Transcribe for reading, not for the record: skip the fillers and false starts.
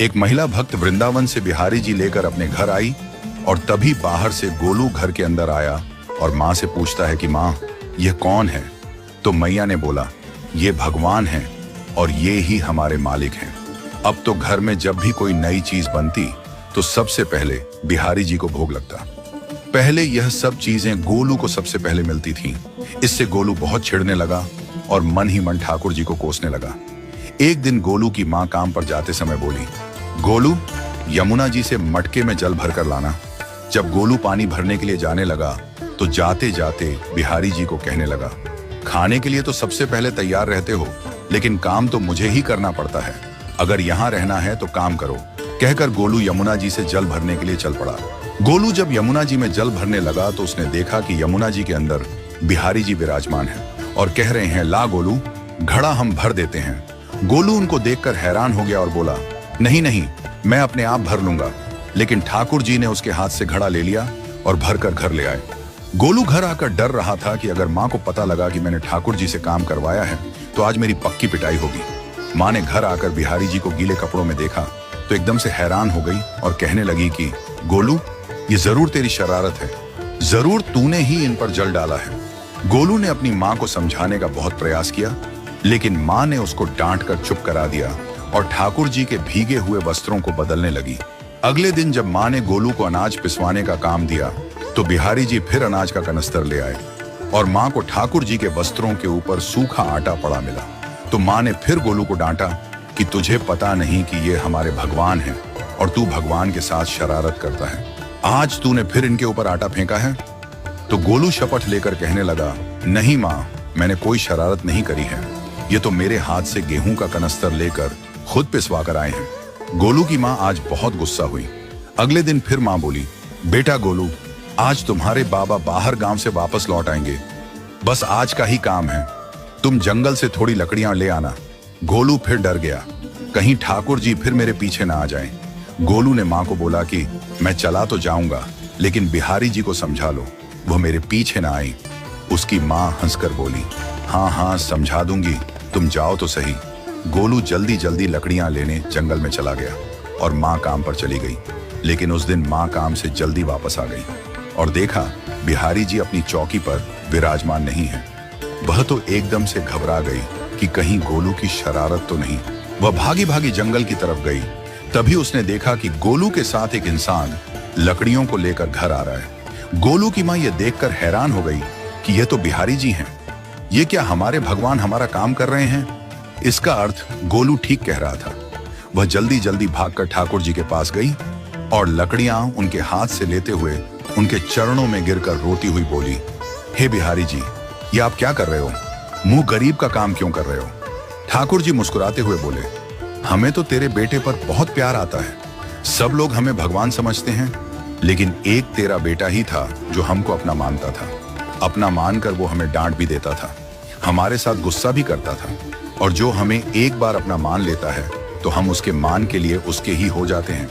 एक महिला भक्त वृंदावन से बिहारी जी लेकर अपने घर आई और तभी बाहर से गोलू घर के अंदर आया और माँ से पूछता है कि माँ, यह कौन है? तो मैया ने बोला, ये भगवान हैं और ये ही हमारे मालिक हैं। अब तो घर में जब भी कोई नई चीज बनती तो सबसे पहले बिहारी जी को भोग लगता। पहले यह सब चीजें गोलू को सबसे पहले मिलती थीं। इससे गोलू बहुत चिढ़ने लगा और मन ही मन ठाकुर जी को कोसने लगा। एक दिन गोलू की माँ काम पर जाते समय बोली, गोलू, यमुना जी से मटके में जल भरकर लाना। जब गोलू पानी भरने के लिए जाने लगा तो जाते जाते बिहारी जी को कहने लगा, खाने के लिए तो सबसे पहले तैयार रहते हो, लेकिन काम तो मुझे ही करना पड़ता है। अगर यहाँ रहना है तो काम करो। कहकर गोलू यमुना जी से जल भरने के लिए चल पड़ा। गोलू जब यमुना जी में जल भरने लगा तो उसने देखा कि यमुना जी के अंदर बिहारी जी विराजमान हैं और कह रहे हैं, ला गोलू, घड़ा हम भर देते हैं। गोलू उनको देखकर हैरान हो गया और बोला, नहीं नहीं, मैं अपने आप भर लूंगा। लेकिन ठाकुर जी ने उसके हाथ से घड़ा ले लिया और भरकर घर ले आए। गोलू घर आकर डर रहा था कि अगर माँ को पता लगा कि मैंने ठाकुर जी से काम करवाया है तो आज मेरी पक्की पिटाई होगी। माँ ने घर आकर बिहारी जी को गीले कपड़ों में देखा तो एकदम से हैरान हो गई और कहने लगी कि गोलू, ये जरूर तेरी शरारत है, जरूर तूने ही इन पर जल डाला है। गोलू ने अपनी माँ को समझाने का बहुत प्रयास किया, लेकिन माँ ने उसको डांट कर चुप करा दिया और ठाकुर जी के भीगे हुए वस्त्रों को बदलने लगी। अगले दिन जब माँ ने गोलू को अनाज पिसवाने का काम दिया तो बिहारी जी फिर अनाज का कनस्तर ले आए और माँ को ठाकुर जी के वस्त्रों के ऊपर सूखा आटा पड़ा मिला। तो माँ ने फिर गोलू को डांटा कि तुझे पता नहीं कि ये हमारे भगवान हैं और तू भगवान के साथ शरारत करता है। आज तूने फिर इनके ऊपर आटा फेंका है। तो गोलू शपथ लेकर कहने लगा, नहीं माँ, मैंने कोई शरारत नहीं करी है। ये तो मेरे हाथ से गेहूं का कनस्तर लेकर खुद पिसवा कर आए हैं। गोलू की माँ आज बहुत गुस्सा हुई। अगले दिन फिर माँ बोली, बेटा गोलू, आज तुम्हारे बाबा बाहर गांव से वापस लौट आएंगे। बस आज का ही काम है, तुम जंगल से थोड़ी लकड़ियां ले आना। गोलू फिर डर गया, कहीं ठाकुर जी फिर मेरे पीछे ना आ जाएं। गोलू ने माँ को बोला कि मैं चला तो जाऊंगा, लेकिन बिहारी जी को समझा लो, वो मेरे पीछे ना आई। उसकी माँ हंसकर बोली, हाँ हाँ समझा दूंगी, तुम जाओ तो सही। गोलू जल्दी जल्दी लकड़ियां लेने जंगल में चला गया और माँ काम पर चली गई। लेकिन उस दिन माँ काम से जल्दी वापस आ गई और देखा बिहारी जी अपनी चौकी पर विराजमान नहीं है। वह तो एकदम से घबरा गई कि कहीं गोलू की शरारत तो नहीं। वह भागी भागी जंगल की तरफ गई। तभी उसने देखा कि गोलू के साथ एक इंसान लकड़ियों को लेकर घर आ रहा है। गोलू की माँ यह देखकर हैरान हो गई कि यह तो बिहारी जी हैं। ये क्या हमारे भगवान हमारा काम कर रहे हैं? इसका अर्थ गोलू ठीक कह रहा था। वह जल्दी जल्दी भागकर ठाकुर जी के पास गई और लकड़ियां उनके हाथ से लेते हुए उनके चरणों में गिरकर रोती हुई बोली, हे बिहारी जी, ये आप क्या कर रहे हो? मुंह गरीब का काम क्यों कर रहे हो? ठाकुर जी मुस्कुराते हुए बोले, हमें तो तेरे बेटे पर बहुत प्यार आता है। सब लोग हमें भगवान समझते हैं, लेकिन एक तेरा बेटा ही था जो हमको अपना मानता था। अपना मानकर वो हमें डांट भी देता था, हमारे साथ गुस्सा भी करता था, और जो हमें एक बार अपना मान लेता है तो हम उसके मान के लिए उसके ही हो जाते हैं।